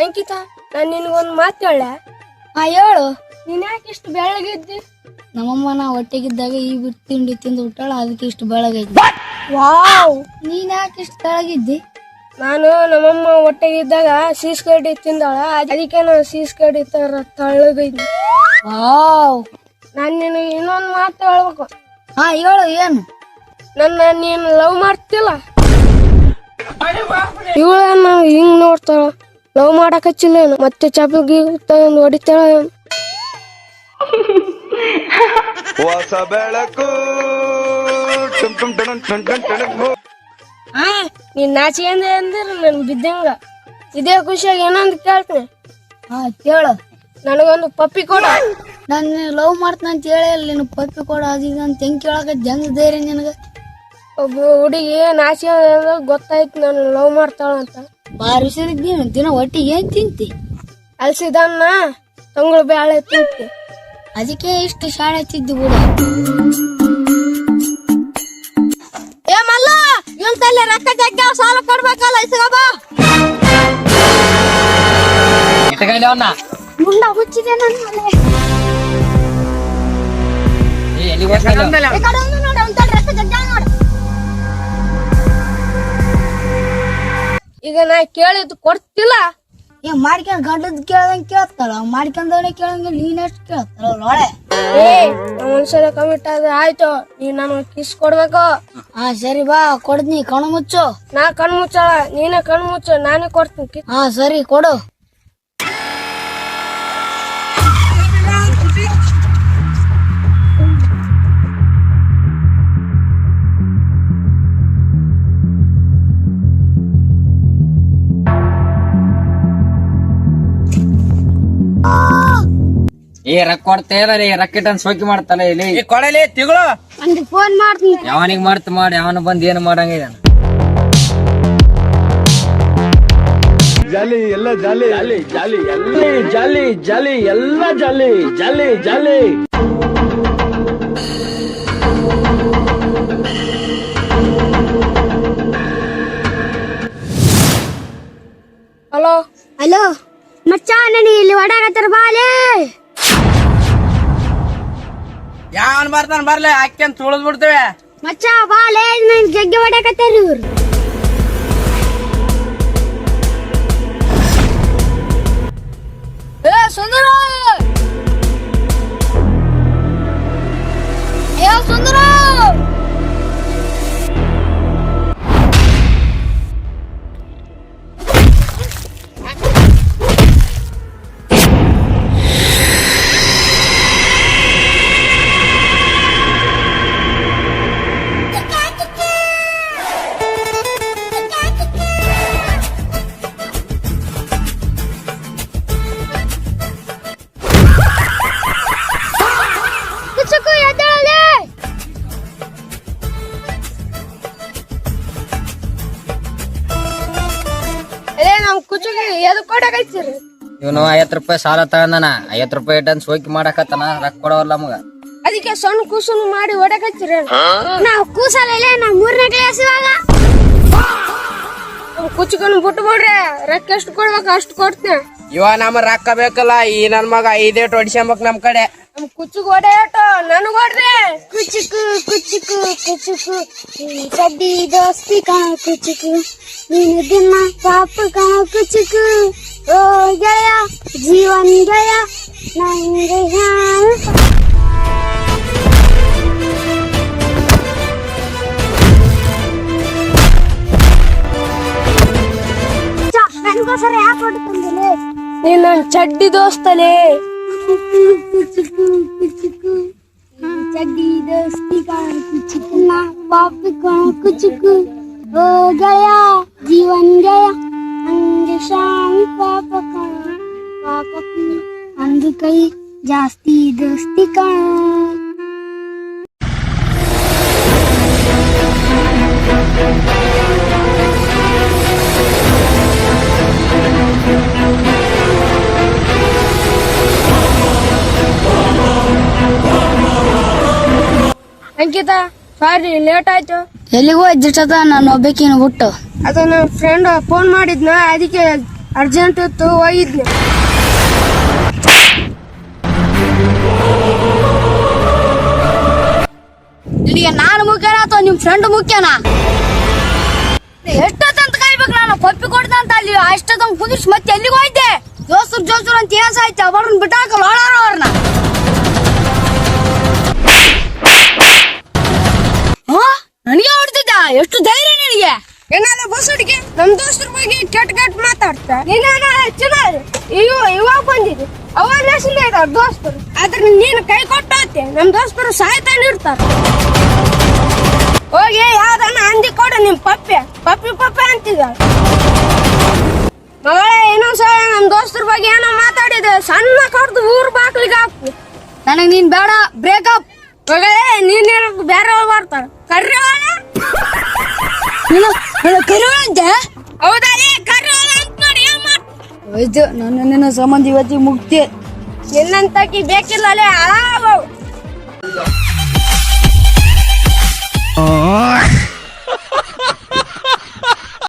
ಅಂಕಿತಾ, ನಾನ್ ನಿನ್ಗೊಂದ್ ಮಾತು ಹೇಳ. ಹೇಳು. ನೀನ್ ಯಾಕೆ ಇಷ್ಟು ಬೆಳಗಿದ್ದಿ? ನಮ್ಮಮ್ಮ ನಾ ಹೊಟ್ಟೆಗಿದ್ದಾಗ ಈ ಬಿಟ್ಟು ತಿಂಡಿ ತಿಂದು ಬಿಟ್ಟಾಳ, ಅದಕ್ಕೆ ಇಷ್ಟು ಬೆಳಗೈತಿ. ವಾವ್, ನೀನ್ ಯಾಕೆ ಇಷ್ಟು ಬೆಳಗಿದ್ದಿ? ನಾನು ನಮ್ಮಮ್ಮ ಹೊಟ್ಟೆಗಿದ್ದಾಗ ಸೀಸ್ ಕಡ್ಡಿ ತಿಂದಾಳ, ಅದಕ್ಕೆ ನಾನು ಸೀಸ್ ಕಡ್ಡಿ ತರ ತಳ್ಳಗೈದ್ನಿ. ವಾವ್. ನಾನ್ ನಿನಗೆ ಇನ್ನೊಂದ್ ಮಾತು ಹೇಳ್ಬೇಕು. ಹೇಳು. ಏನು? ನೀನು ಲವ್ ಮಾಡ್ತಿಲ್ಲ? ಇವಳ ಹಿಂಗ್ ನೋಡ್ತಾಳ, ಲವ್ ಮಾಡಕ್ ಹಚ್ಚಿಲ್ಲ ಮತ್ತೆ ಚಪ್ಪಲ್ಗಿ ತಗೊಂಡು ಹೊಡಿತಾಳ. ಹೊಸ ಬೆಳಕು ನೀನ್ ನಾಚಿಗೆ ಅಂದ್ರ ನನ್ ಬಿದ್ದಂಗ. ಇದೇ ಖುಷಿಯಾಗಿ ಏನಂತ ಕೇಳ್ತೀನಿ. ಕೇಳು. ನನಗೊಂದು ಪಪ್ಪಿ ಕೊಡ. ನಾನು ಲವ್ ಮಾಡ್ತಾನಂತ ಹೇಳಿ ನೀನು ಪಪ್ಪಿ ಕೊಡ ಅದ ಅಂತ ಹೆಂಗ್ ಕೇಳಕತ್? ಹೆಂಗ್ ಧೈರ್ಯ ನಿನಗ? ಒಬ್ಬ ಹುಡುಗಿ ನಾಚಿಗೆ ಗೊತ್ತಾಯ್ತು ನಾನು ಲವ್ ಮಾಡ್ತಾಳ ಅಂತ. ಬಾರಿ ಹುಷಾರಿದ್ದೀನಿ. ದಿನ ಒಟ್ಟಿಗೆ ಏನ್ ತಿಂತಿ? ಅಲ್ಸಿದನ್ನ ತಂಗುಳು ಬ್ಯಾಳೆ ತಿಂತಿ. ಅದಕ್ಕೆ ಇಷ್ಟು ಶಾಲೆ ಹಚ್ಚಿದ್ದು ಕೂಡ. ಏ ಮಲ್ಲ, ಇವನ್ ತಲೆ ರೊಕ್ಕ ಜಗ್ಗ ಸಾಲ ಕೊಡ್ಬೇಕಲ್ಲ, ಇಸ್ಕೊಬ. ಮುಂಡ ಹುಚ್ಚಿದೆ ನನ್ನ ಮೇಲೆ. ಈಗ ನಾ ಕೇಳಿದ್ದು ಕೊಡ್ತಿಲ್ಲ. ಮಾಡ್ಕೊಂಡ್ ಗಂಡದ್ ಕೇಳ್ದಂಗ್ ಕೇಳ್ತಾಳ, ಮಾಡ್ಕೊಂಡವನೇ ಕೇಳಂಗಿಲ್ಲ. ನೀನ್ ಎಷ್ಟು ಕೇಳ್ತಾಳ ಒಳ್ಳೆ. ಒಂದ್ಸಲ ಕಮಿಟ್ ಆದ್ರೆ ಆಯ್ತು, ನೀನ್ ನನಗ್ ಕಿಸ್ ಕೊಡ್ಬೇಕು. ಸರಿ ಬಾ, ಕೊಡ್ತೀನಿ. ಕಣ್ಣು ಮುಚ್ಚು. ನಾ ಕಣ್ ಮುಚ್ಚಾಳ, ನೀನೇ ಕಣ್ ಮುಚ್ಚು, ನಾನೇ ಕೊಡ್ತೀನಿ. ಸರಿ ಕೊಡು. ರೊಕ್ಕ ಕೊಡ್ತೇರಿ, ರೊಕ್ಕ ಸೋಕಿ ಮಾಡ್ತಲ್ಲ ಇಲ್ಲಿ ಕೊಡಲಿ ತಿಗಳು. ಫೋನ್ ಮಾಡ್ತೀನಿ. ಯಾವನಿಗೆ ಮಾಡಿ ಅವನು ಬಂದ್ ಏನು ಮಾಡಂಗಿದ. ಜಾಲಿ ಎಲ್ಲ ಜಾಲಿ ಜಾಲಿ ಜಾಲಿ ಎಲ್ಲ ಜಾಲಿ ಜಾಲಿ ಎಲ್ಲ ಜಾಲಿ ಜಾಲಿ ಜಾಲಿ. ಹಲೋ ಹಲೋ ಮಚ್ಚ, ನನಗೆ ಇಲ್ಲಿ ಹೊಡಾಕತ್ತಾರ ಬಾಲೆ. ಯಾವನ್ ಬರ್ತಾನ ಬರ್ಲಿ, ಹಾಕ್ಯನ್ ತುಳಿದ್ ಬಿಡ್ತೇವೆ. ಮಚ್ಚ ಬಾಲೆ, ನನ್ ಜಗ್ಗೆ ಹೊಡಾಕತ್ತಾರ ಇವ್ರು. ಸುಂದರ, ಸುಂದರ. ಇವನು 50 ರೂಪಾಯಿ ಸಾಲ ತಗೊಂಡನ. 50 ರೂಪಾಯಿ ಇಟ್ಟ ಸೋಕಿ ಮಾಡಕತ್ತಾನ, ರೊಕ್ಕ ಕೊಡವಲ್ಲ ನಮಗ. ಅದಕ್ಕೆ ಸಣ್ಣ ಕೂಸನ್ನು ಮಾಡಿ ಹೊಡಕಚ್ಚಿರ. ನಾವು ಕೂಸಲ್ಲ, ನಾ 3ನೇ ಕ್ಲಾಸ್ ಇವಾಗ. ಕುಚ್ಚುಕೊಂಡು ಬಿಟ್ಟು ಬಿಡ್ರಿ, ರೊಕ್ಕ ಎಷ್ಟು ಕೊಡ್ಬೇಕು ಅಷ್ಟು ಕೊಡ್ತೀನಿ. ಇವ ನಮ್ಮ ರೊಕ್ಕ ಬೇಕಲ್ಲ, ಈ ನನ್ ಮಗ 5 ಏಟು ಹೊಡಿಸ್ಕೊಂಬಕ್ ನಮ್ ಕಡೆ. ನಮ್ ಕುಚ್ಚುಗ್ ಹೊಡೆಯಟು ನನಗ್ ಹೊಡ್ರಿ. ಕುಚುಕು ಕುಚುಕು ಕುಚುಕು ಚಡ್ಡಿ ದೋಸ್ತಿ ಕಾಣ ಕುಚುಕು, ನೀನು ದಿನ ಪಾಪ ಕಾಣ ಕುಚುಕು. ಓ ಗೆಳೆಯ ಜೀವನ್ ಗೆಳೆಯ ನಂಗೆ ನನಗೋಸ್ಕರ ಯಾಕೆ ಹೊಡ್ತಂದಿಲ್ಲ? ನೀನ್ ನನ್ ಚಡ್ಡಿ ದೋಸ್ತಲೇ. ಚಡ್ಡಿ ದೋಸ್ತಿ ಕಾಣ ಕುಚುಕು, ನಾ ಪಾಪ ಕಾಣ ಕುಚುಕು. ಓ ಗೆಳೆಯ ಜೀವನ್ ಗೆಳೆಯ ನಂಗೆ ಶಾಮಿ ಪಾಪ ಕಾಣ ಪಾಪ ಅಂದು ಕೈ ಜಾಸ್ತಿ ದೋಸ್ತಿ ಕಾಣ. ಅಂಕಿತಾ, ಸಾರಿ ಲೇಟ್ ಆಯ್ತು. ಎಲ್ಲಿಗೂ ಅಜ್ಜಿಟ್ಟದ ನಾನು ಒಬ್ಬಾಕಿನ ಬಿಟ್ಟು. ಅದು ನನ್ನ ಫ್ರೆಂಡ್ ಫೋನ್ ಮಾಡಿದ್ನ, ಅದಕ್ಕೆ ಅರ್ಜೆಂಟ್ ಇತ್ತು ಹೋಗಿದ್ನ. ನಿನಗೆ ನಾನು ಮುಖ್ಯನಾ ಅಥವಾ ನಿಮ್ ಫ್ರೆಂಡ್ ಮುಖ್ಯನಾ? ಎಷ್ಟೊತ್ತಂತ ಕಾಯ್ಬೇಕು ನಾನು? ಪಪ್ಪಿ ಕೊಡ್ದಂತ ಅಲ್ಲಿ ಅಷ್ಟೊತ್ತಂಗ್ ಕುಂದಿರ್ಸಿ ಮತ್ತೆ ಎಲ್ಲಿಗೆ ಹೋಯ್ತೆ? ಜೋಸ್ರು ಅಂತ ಏನ್ ಸಾಯ್ತೆ ಅವ್ರನ್ನ ಬಿಟ್ಟಾಕಲ್ಲ ಅವ್ರನ್ನ. ನನಗೆ ಹೊಡ್ತಿದ್ದ, ಎಷ್ಟು ಧೈರ್ಯ ನಿನಗೆ? ಏನಾರ ಬಸ್ ಹುಡುಗಿ ನಮ್ ದೋಸ್ತರ ಬಗ್ಗೆ ಕೆಟ್ಟ ಮಾತಾಡ್ತಾ. ಇವಾಗ ಬಂದಿದೆ, ಅವಾಗ ಇದಾರ ದೋಸ್ತರು. ಆದ್ರೆ ನೀನು ಕೈ ಕೊಟ್ಟೋತೆ, ನಮ್ ದೋಸ್ತರು ಸಾಯ್ತಾನೆ ಇರ್ತಾರ. ಹೋಗಿ ಯಾವ್ದನ್ನ ಅಂದಿ ಕೊಡು ನಿಮ್ ಪಪ್ಪಿ ಅಂತಿದ. ಮಗಳೇ ಇನ್ನೊಂದ್ ಸಲ ನಮ್ ದೋಸ್ತರ ಬಗ್ಗೆ ಏನೋ ಮಾತಾಡಿದೆ, ಸಣ್ಣ ಕಡ್ದು ಊರ್ ಬಾಕ್ಲಿಗೆ ಹಾಕು. ನನಗ್ ನೀನ್ ಬೇಡ, ಬ್ರೇಕಪ್. ಮಗಳೇ ನೀನ್ ಬೇರೆ ಬರ್ತಾರ ಕರ್ರಿ ಕರಿವಂತೆ. ಹೌದಾ ಕರ್ರಿ ಅಂತ ನೋಡಿ ಏನ್ ಮಾಡ್ತ ಆಯ್ತು, ನನ್ನ ನಿನ್ನ ಸಂಬಂಧ ಇವತ್ತಿಗೆ ಮುಕ್ತಿ. ನಿನ್ನಂತಕಿ ಬೇಕಿಲ್ಲ ಅಲ್ಲೇ.